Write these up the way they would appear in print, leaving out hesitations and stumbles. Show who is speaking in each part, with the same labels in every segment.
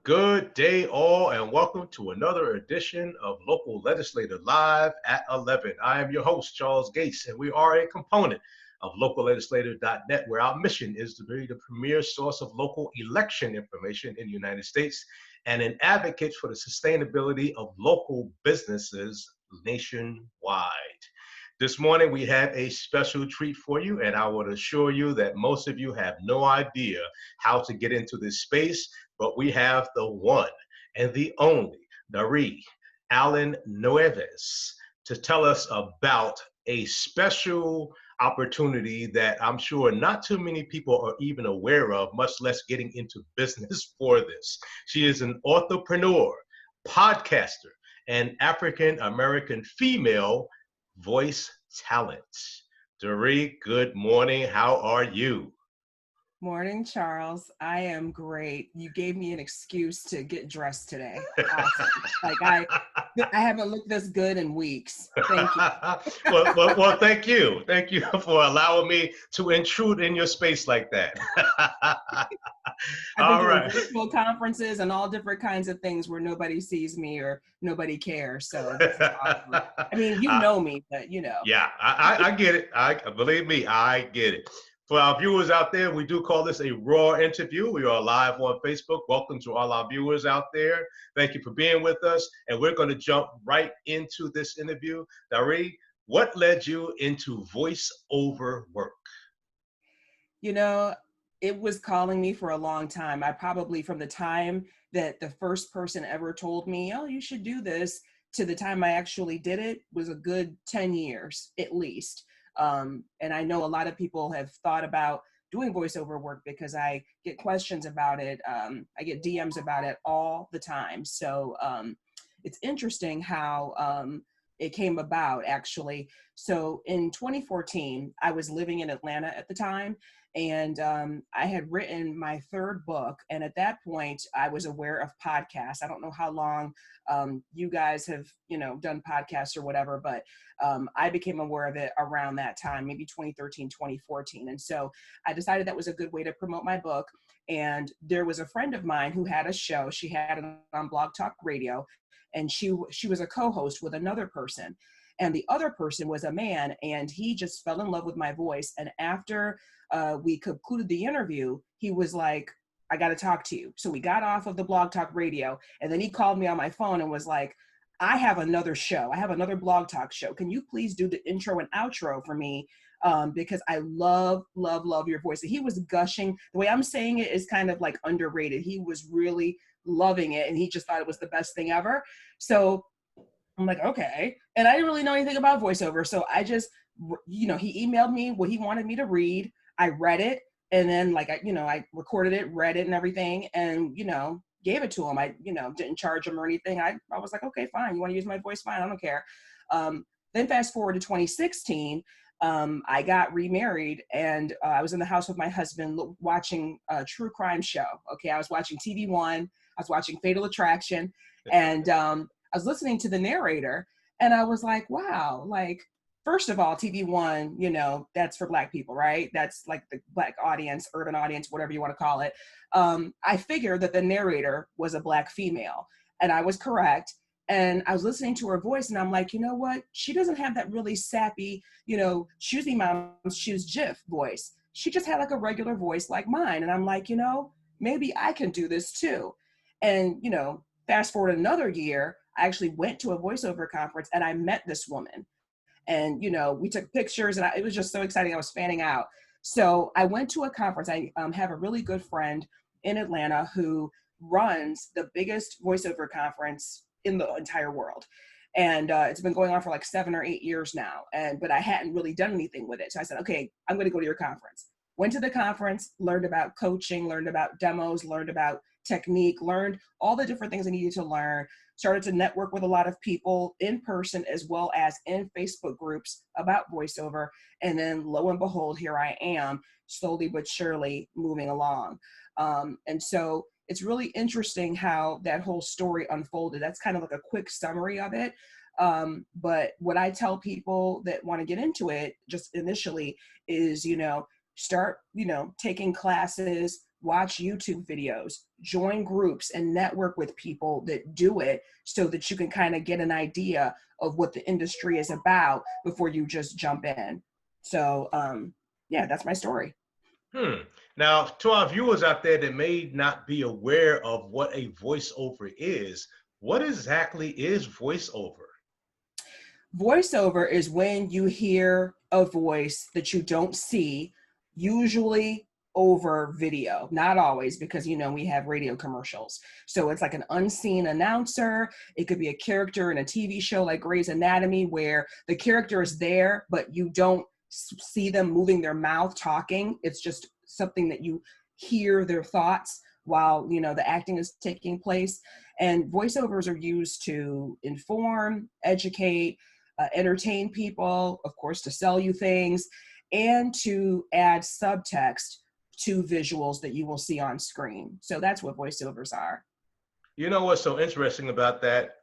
Speaker 1: Good day, all, and welcome to another edition of Local Legislator Live at 11. I am your host, Charles Gates, and we are a component of locallegislator.net, where our mission is to be the premier source of local election information in the United States and an advocate for the sustainability of local businesses nationwide. This morning, we have a special treat for you, and I would assure you that most of you have no idea how to get into this space, but we have the one and the only Daree Allen Nieves to tell us about a special opportunity that I'm sure not too many people are even aware of, much less getting into business for this. She is an entrepreneur, podcaster, and African American female voice talent. Daree, good morning. How are you?
Speaker 2: Morning, Charles. I am great. You gave me an excuse to get dressed today. Awesome. I haven't looked this good in weeks. Thank you.
Speaker 1: well, thank you. Thank you for allowing me to intrude in your space like that.
Speaker 2: I've been doing virtual conferences and all different kinds of things where nobody sees me or nobody cares. So this is awesome. I mean, you know me, but you know.
Speaker 1: Yeah, I get it. Believe me, I get it. For our viewers out there, we do call this a raw interview. We are live on Facebook. Welcome to all our viewers out there. Thank you for being with us. And we're going to jump right into this interview. Daree, what led you into voiceover work?
Speaker 2: You know, it was calling me for a long time. I probably, from the time that the first person ever told me, oh, you should do this, to the time I actually did it was a good 10 years at least. And I know a lot of people have thought about doing voiceover work because I get questions about it. I get DMs about it all the time. So it's interesting how it came about, actually. So in 2014, I was living in Atlanta at the time, and I had written my third book. And at that point, I was aware of podcasts. I don't know how long you guys have, done podcasts or whatever, but I became aware of it around that time, maybe 2013, 2014. And so I decided that was a good way to promote my book. And there was a friend of mine who had a show. She had it on Blog Talk Radio, and she was a co-host with another person. And the other person was a man, and he just fell in love with my voice. And after we concluded the interview, he was like, I got to talk to you. So we got off of the Blog Talk Radio, and then he called me on my phone and was like, I have another show. I have another Blog Talk show. Can you please do the intro and outro for me? Because I love, love, love your voice. And he was gushing. The way I'm saying it is kind of like underrated. He was really loving it, and he just thought it was the best thing ever. So I'm like, okay. And I didn't really know anything about voiceover. So I just, he emailed me what he wanted me to read. I read it. And then I recorded it, read it and everything, and, gave it to him. I, didn't charge him or anything. I was like, okay, fine. You want to use my voice? Fine. I don't care. Then fast forward to 2016, I got remarried, and I was in the house with my husband watching a true crime show. Okay. I was watching TV One. I was watching Fatal Attraction, and I was listening to the narrator, and I was like, wow, like, first of all, TV One, that's for Black people, right? That's like the Black audience, urban audience, whatever you want to call it. I figured that the narrator was a Black female, and I was correct. And I was listening to her voice, and I'm like, you know what? She doesn't have that really sappy, choose me moms, choose Jif voice. She just had like a regular voice like mine. And I'm like, maybe I can do this too. And, fast forward another year, I actually went to a voiceover conference, and I met this woman. And, we took pictures, and it was just so exciting. I was fanning out. So I went to a conference. I have a really good friend in Atlanta who runs the biggest voiceover conference in the entire world. And it's been going on for like 7 or 8 years now. But I hadn't really done anything with it. So I said, okay, I'm going to go to your conference. Went to the conference, learned about coaching, learned about demos, learned about technique, learned all the different things I needed to learn, started to network with a lot of people in person as well as in Facebook groups about voiceover. And then lo and behold, here I am, slowly but surely moving along. And so it's really interesting how that whole story unfolded. That's kind of like a quick summary of it. But what I tell people that want to get into it just initially is, start, taking classes, watch YouTube videos, join groups and network with people that do it so that you can kind of get an idea of what the industry is about before you just jump in. So, yeah, that's my story.
Speaker 1: Hmm. Now, to our viewers out there that may not be aware of what a voiceover is, what exactly is voiceover?
Speaker 2: Voiceover is when you hear a voice that you don't see, usually over video, not always, because we have radio commercials. So it's like an unseen announcer. It could be a character in a TV show like Grey's Anatomy where the character is there, but you don't see them moving their mouth talking. It's just something that you hear their thoughts while the acting is taking place. And voiceovers are used to inform, educate, entertain people, of course, to sell you things, and to add subtext to visuals that you will see on screen. So that's what voiceovers are.
Speaker 1: You know what's so interesting about that?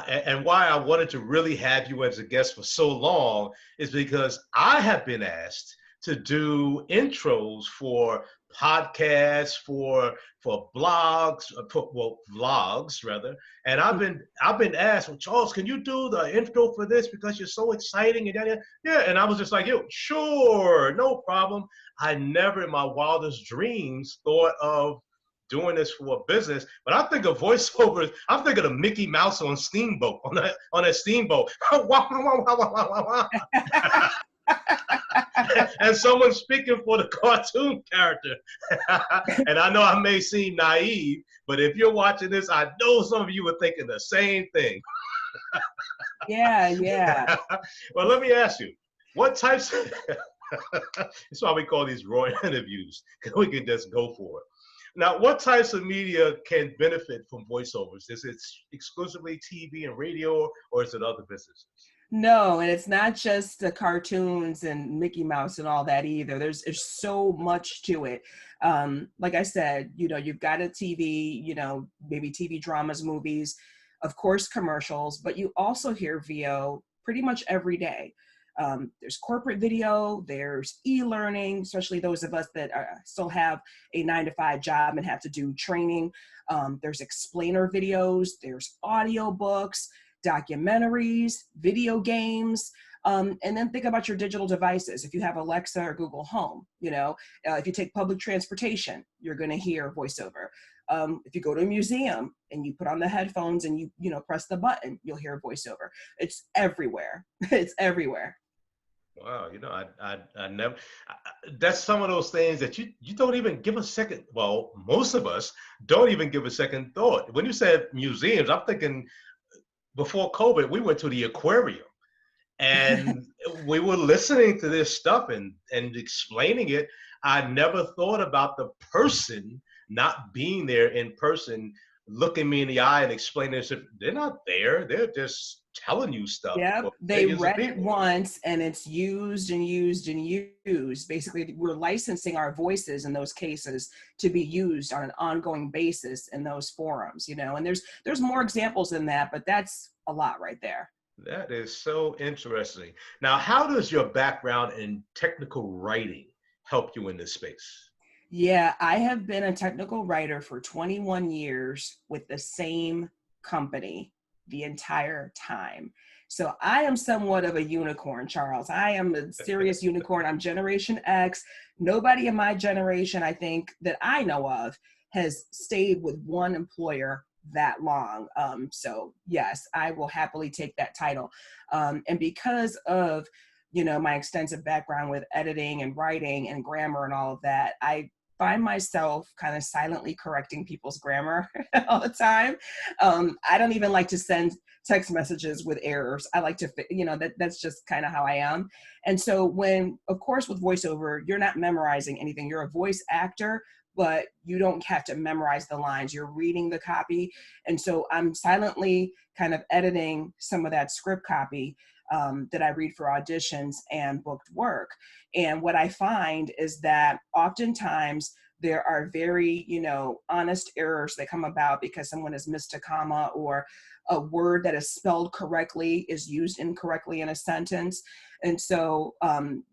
Speaker 1: And why I wanted to really have you as a guest for so long is because I have been asked to do intros for podcasts, for blogs, well, vlogs rather. And I've been asked, well, Charles, can you do the intro for this because you're so exciting and yeah. And I was just like, yo, sure, no problem. I never in my wildest dreams thought of doing this for a business. But I think of voiceovers, I'm thinking of Mickey Mouse on Steamboat, on that steamboat. And someone speaking for the cartoon character. And I know I may seem naive, but if you're watching this, I know some of you are thinking the same thing.
Speaker 2: Yeah.
Speaker 1: Well, let me ask you, what types of, that's why we call these raw interviews, because we can just go for it. Now, what types of media can benefit from voiceovers? Is it exclusively TV and radio, or is it other businesses?
Speaker 2: No, and it's not just the cartoons and Mickey Mouse and all that either. There's so much to it. Like I said, you've got a TV, maybe TV dramas, movies, of course, commercials, but you also hear VO pretty much every day. There's corporate video, there's e-learning, especially those of us that still have a 9-to-5 job and have to do training. There's explainer videos, there's audiobooks, documentaries, video games, and then think about your digital devices. If you have Alexa or Google Home, if you take public transportation, you're going to hear voiceover. If you go to a museum and you put on the headphones and you press the button, you'll hear voiceover. It's everywhere. It's everywhere.
Speaker 1: Wow, I never. That's some of those things that you don't even give a second. Well, most of us don't even give a second thought. When you said museums, I'm thinking before COVID, we went to the aquarium and we were listening to this stuff and explaining it. I never thought about the person not being there in person, looking me in the eye and explaining this. They're not there. They're just telling you stuff
Speaker 2: Yep,
Speaker 1: for
Speaker 2: they
Speaker 1: millions of
Speaker 2: read it
Speaker 1: people.
Speaker 2: once and it's used and used and used. Basically, we're licensing our voices in those cases to be used on an ongoing basis in those forums, and there's more examples than that, but that's a lot right there.
Speaker 1: That is so interesting. Now, how does your background in technical writing help you in this space?
Speaker 2: Yeah, I have been a technical writer for 21 years with the same company the entire time. So I am somewhat of a unicorn, Charles. I am a serious unicorn. I'm Generation X. Nobody in my generation, I think, that I know of has stayed with one employer that long. So yes, I will happily take that title. And because of my extensive background with editing and writing and grammar and all of that, I find myself kind of silently correcting people's grammar all the time. I don't even like to send text messages with errors. I like to, that's just kind of how I am. And so when, of course, with voiceover, you're not memorizing anything. You're a voice actor, but you don't have to memorize the lines. You're reading the copy. And so I'm silently kind of editing some of that script copy that I read for auditions and booked work. And what I find is that oftentimes there are very, honest errors that come about because someone has missed a comma or a word that is spelled correctly is used incorrectly in a sentence. And so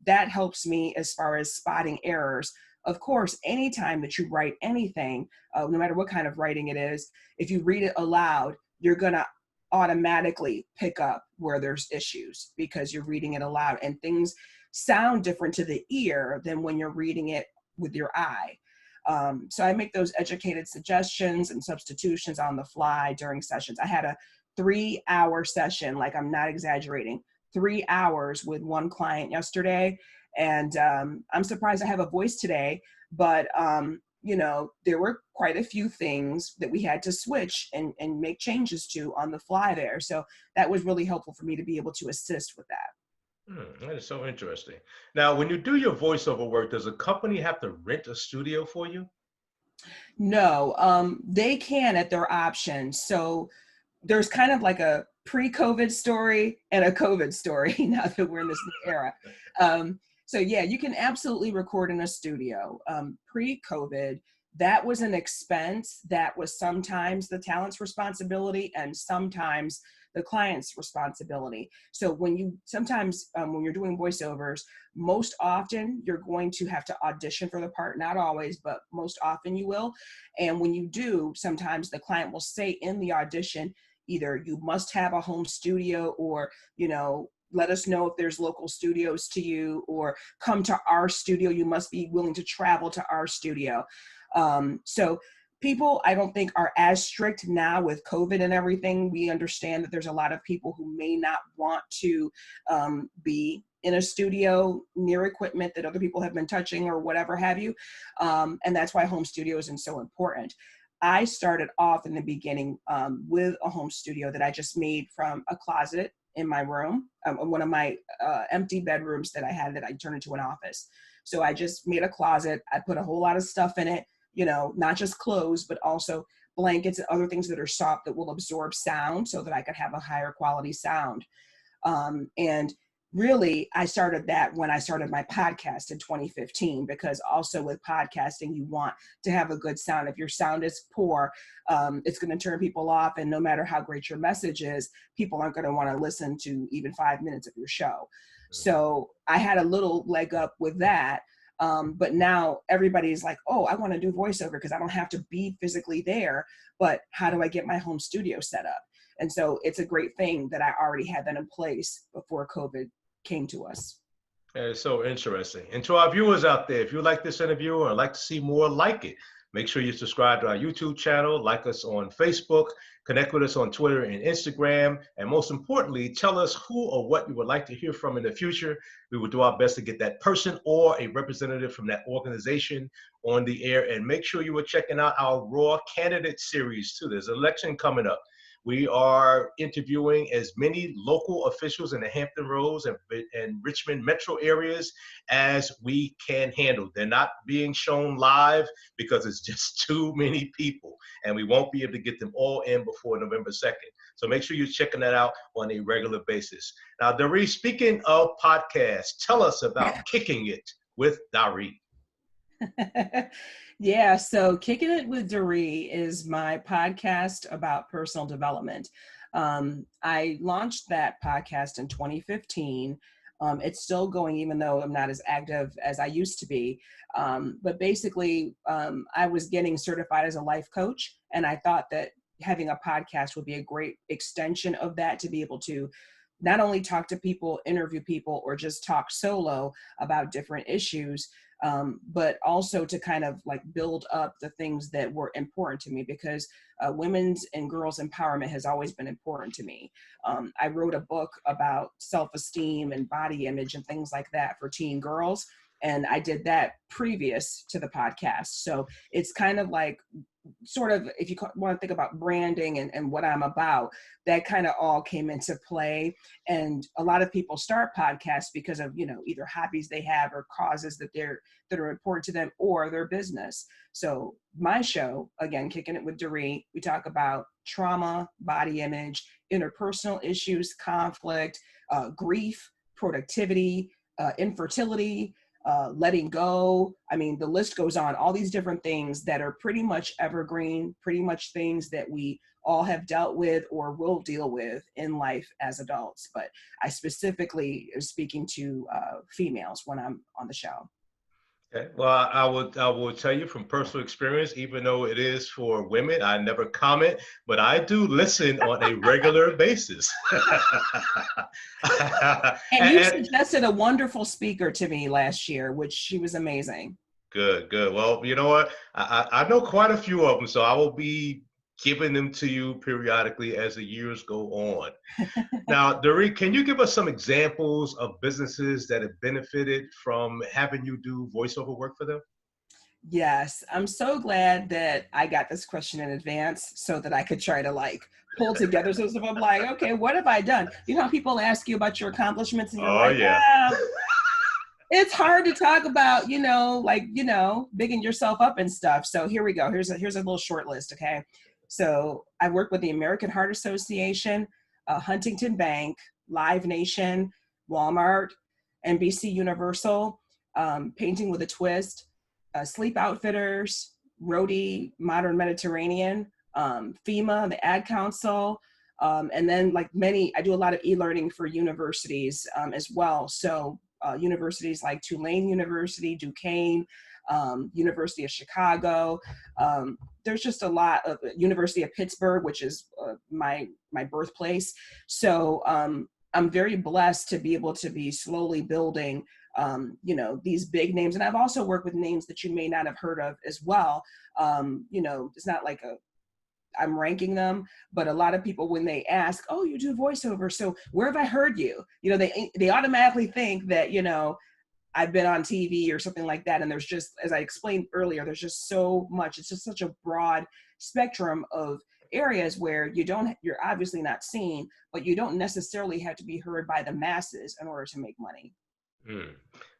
Speaker 2: that helps me as far as spotting errors. Of course, anytime that you write anything, no matter what kind of writing it is, if you read it aloud, you're going to automatically pick up where there's issues because you're reading it aloud, and things sound different to the ear than when you're reading it with your eye. So I make those educated suggestions and substitutions on the fly during sessions. I had a 3-hour session, like I'm not exaggerating, 3 hours with one client yesterday. And I'm surprised I have a voice today, but there were quite a few things that we had to switch and make changes to on the fly there. So that was really helpful for me to be able to assist with that.
Speaker 1: That is so interesting. Now, when you do your voiceover work, does a company have to rent a studio for you?
Speaker 2: No, they can at their option. So there's kind of like a pre-COVID story and a COVID story now that we're in this new era. So yeah, you can absolutely record in a studio. Pre-COVID, that was an expense that was sometimes the talent's responsibility and sometimes the client's responsibility. So when you're doing voiceovers, most often you're going to have to audition for the part, not always, but most often you will. And when you do, sometimes the client will say in the audition, either you must have a home studio, or let us know if there's local studios to you, or come to our studio, you must be willing to travel to our studio. So people, I don't think, are as strict now with COVID and everything. We understand that there's a lot of people who may not want to be in a studio near equipment that other people have been touching or whatever have you. And that's why home studios are so important. I started off in the beginning with a home studio that I just made from a closet in my room, one of my empty bedrooms that I had that I turned into an office. So I just made a closet. I put a whole lot of stuff in it, not just clothes, but also blankets and other things that are soft that will absorb sound so that I could have a higher quality sound. And really, I started that when I started my podcast in 2015, because also with podcasting, you want to have a good sound. If your sound is poor, it's going to turn people off. And no matter how great your message is, people aren't going to want to listen to even 5 minutes of your show. So I had a little leg up with that. But now everybody's like, oh, I want to do voiceover because I don't have to be physically there. But how do I get my home studio set up? And so it's a great thing that I already had that in place before COVID came to us.
Speaker 1: It's so interesting. And to our viewers out there, if you like this interview or like to see more like it, make sure you subscribe to our YouTube channel, like us on Facebook, connect with us on Twitter and Instagram, and most importantly, tell us who or what you would like to hear from in the future. We will do our best to get that person or a representative from that organization on the air. And make sure you are checking out our Raw Candidate Series too. There's an election coming up. We are interviewing as many local officials in the Hampton Roads and Richmond metro areas as we can handle. They're not being shown live because it's just too many people, and we won't be able to get them all in before November 2nd. So make sure you're checking that out on a regular basis. Now, Daree, speaking of podcasts, tell us about Kicking It with Daree.
Speaker 2: Yeah, so Kicking It with Daree is my podcast about personal development. I launched that podcast in 2015. It's still going, even though I'm not as active as I used to be. But basically, I was getting certified as a life coach, and I thought that having a podcast would be a great extension of that, to be able to not only talk to people, interview people, or just talk solo about different issues, but also to kind of like build up the things that were important to me, because women's and girls' empowerment has always been important to me. I wrote a book about self-esteem and body image and things like that for teen girls, and I did that previous to the podcast. So it's kind of like, sort of, if you want to think about branding and what I'm about, that kind of all came into play. And a lot of people start podcasts because of, either hobbies they have or causes that are important to them, or their business. So my show, again, Kicking It with Daree, we talk about trauma, body image, interpersonal issues, conflict, grief, productivity, infertility, letting go. I mean, the list goes on, all these different things that are pretty much evergreen, pretty much things that we all have dealt with or will deal with in life as adults. But I specifically am speaking to females when I'm on the show.
Speaker 1: Okay. Well, I will tell you from personal experience, even though it is for women, I never comment, but I do listen on a regular basis.
Speaker 2: And you
Speaker 1: and,
Speaker 2: suggested a wonderful speaker to me last year, which she was amazing.
Speaker 1: Good, good. Well, you know what? I know quite a few of them, so I will be giving them to you periodically as the years go on. Now, Daree, can you give us some examples of businesses that have benefited from having you do voiceover work for them?
Speaker 2: Yes, I'm so glad that I got this question in advance so that I could try to like pull together. So if I'm like, okay, what have I done? You know how people ask you about your accomplishments and you're
Speaker 1: Oh,
Speaker 2: like,
Speaker 1: yeah.
Speaker 2: it's hard to talk about, like, bigging yourself up and stuff. So here we go. Here's a little short list. Okay. So I worked with the American Heart Association, Huntington Bank, Live Nation, Walmart, NBC Universal, Painting with a Twist, Sleep Outfitters, Rhodey, Modern Mediterranean, FEMA, the Ad Council, and then like many, I do a lot of e-learning for universities as well. So universities like Tulane University, Duquesne, University of Chicago. There's just a lot of University of Pittsburgh, which is my birthplace. So I'm very blessed to be able to be slowly building these big names. And I've also worked with names that you may not have heard of as well. It's not like I'm ranking them, but a lot of people, when they ask, oh, you do voiceover, so where have I heard you? They automatically think that, I've been on TV or something like that. And there's just, as I explained earlier, there's just so much, it's just such a broad spectrum of areas where you're obviously not seen, but you don't necessarily have to be heard by the masses in order to make money.
Speaker 1: Hmm,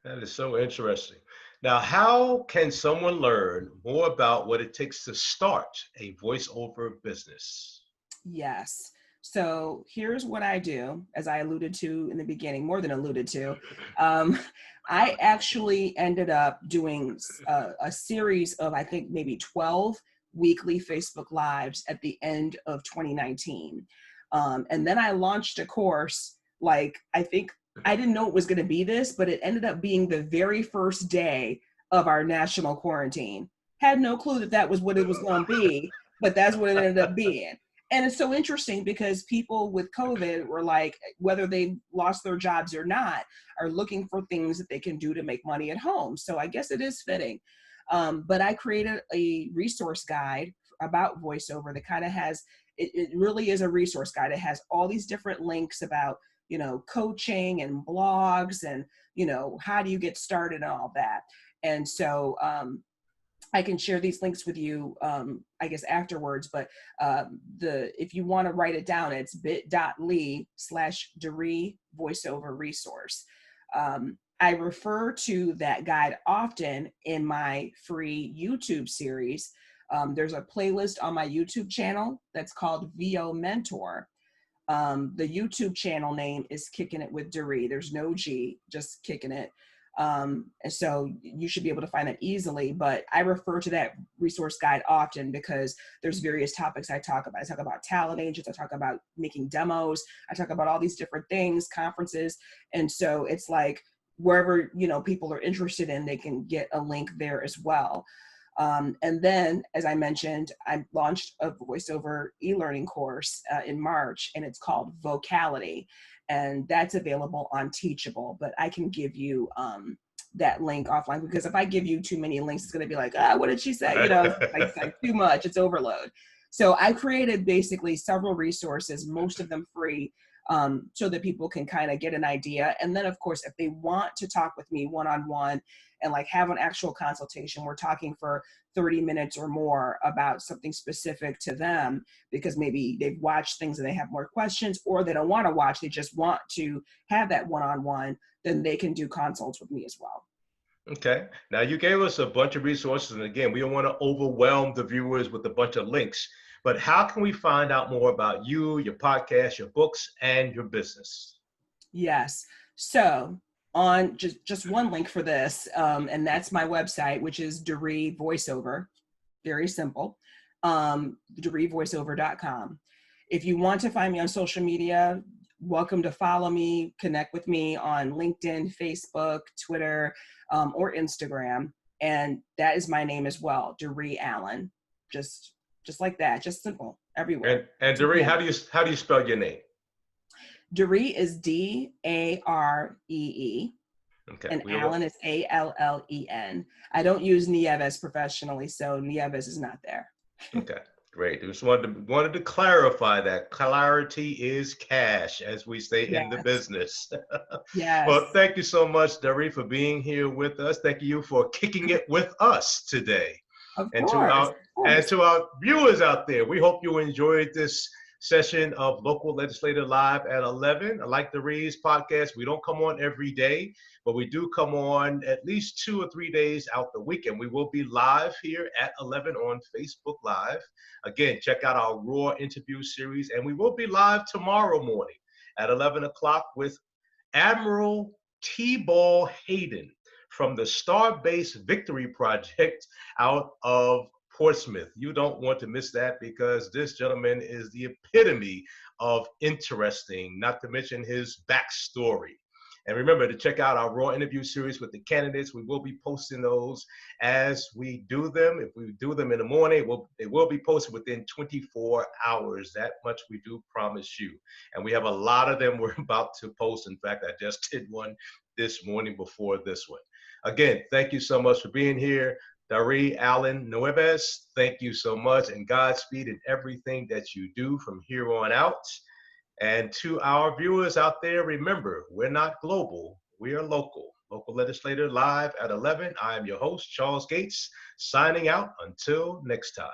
Speaker 1: that is so interesting. Now, how can someone learn more about what it takes to start a voiceover business?
Speaker 2: Yes. So here's what I do, as I alluded to in the beginning, more than alluded to. Um, I actually ended up doing a series of, I think, maybe 12 weekly Facebook Lives at the end of 2019. And then I launched a course, like, I think I didn't know it was going to be this, but it ended up being the very first day of our national quarantine. Had no clue that that was what it was going to be, but that's what it ended up being. And it's so interesting because people with COVID were like, whether they lost their jobs or not, are looking for things that they can do to make money at home. So I guess it is fitting. But I created a resource guide about voiceover that kind of has, it really is a resource guide. It has all these different links about, coaching and blogs and, how do you get started and all that. And so I can share these links with you, I guess afterwards, but if you want to write it down, it's bit.ly/Daree voiceover resource. I refer to that guide often in my free YouTube series. There's a playlist on my YouTube channel that's called VO Mentor. The YouTube channel name is Kicking It with Daree. There's no G, just Kicking It. And so you should be able to find that easily, but I refer to that resource guide often because there's various topics I talk about. I talk about talent agents, I talk about making demos, I talk about all these different things, conferences. And so it's like wherever, people are interested in, they can get a link there as well. And then, as I mentioned, I launched a voiceover e-learning course in March, and it's called Vocality. And that's available on Teachable, but I can give you that link offline, because if I give you too many links, it's going to be like, what did she say? It's like too much, it's overload. So I created basically several resources, most of them free, so that people can kind of get an idea. And then, of course, if they want to talk with me one-on-one and like have an actual consultation, we're talking for 30 minutes or more about something specific to them, because maybe they've watched things and they have more questions, or they don't want to watch, they just want to have that one-on-one, then they can do consults with me as well.
Speaker 1: Okay. Now you gave us a bunch of resources, and again, we don't want to overwhelm the viewers with a bunch of links, but how can we find out more about you, your podcast, your books, and your business?
Speaker 2: Yes. So on just one link for this, and that's my website, which is Daree Voiceover. Very simple. DareeVoiceover.com. If you want to find me on social media, welcome to follow me, connect with me on LinkedIn, Facebook, Twitter, or Instagram. And that is my name as well, Daree Allen. Just like that, just simple everywhere.
Speaker 1: And
Speaker 2: Two
Speaker 1: Daree,
Speaker 2: handles.
Speaker 1: how do you spell your name?
Speaker 2: Daree is Daree,
Speaker 1: Okay,
Speaker 2: and
Speaker 1: we don't want.
Speaker 2: Allen is Allen. I don't use Nieves professionally, so Nieves is not there.
Speaker 1: Okay, great. Just wanted to clarify that clarity is cash, as we say in the
Speaker 2: Yes,
Speaker 1: business. Well,
Speaker 2: yes,
Speaker 1: thank you so much, Daree, for being here with us. Thank you for kicking it with us today.
Speaker 2: of
Speaker 1: And
Speaker 2: course, of course.
Speaker 1: to our viewers out there, we hope you enjoyed this session of Local Legislator Live at 11. Like the Reeves podcast, we don't come on every day, but we do come on at least 2 or 3 days out the weekend. We will be live here at 11 on Facebook Live. Again, check out our Raw interview series, and we will be live tomorrow morning at 11 o'clock with Admiral T-Ball Hayden from the Starbase Victory Project out of Portsmouth. You don't want to miss that because this gentleman is the epitome of interesting, not to mention his backstory. And remember to check out our Raw interview series with the candidates. We will be posting those as we do them. If we do them in the morning, they will be posted within 24 hours. That much we do promise you. And we have a lot of them we're about to post. In fact, I just did one this morning before this one. Again, thank you so much for being here. Daree Allen Nieves, thank you so much, and Godspeed in everything that you do from here on out. And to our viewers out there, remember, we're not global, we are local. Local Legislator Live at 11. I am your host, Charles Gates, signing out until next time.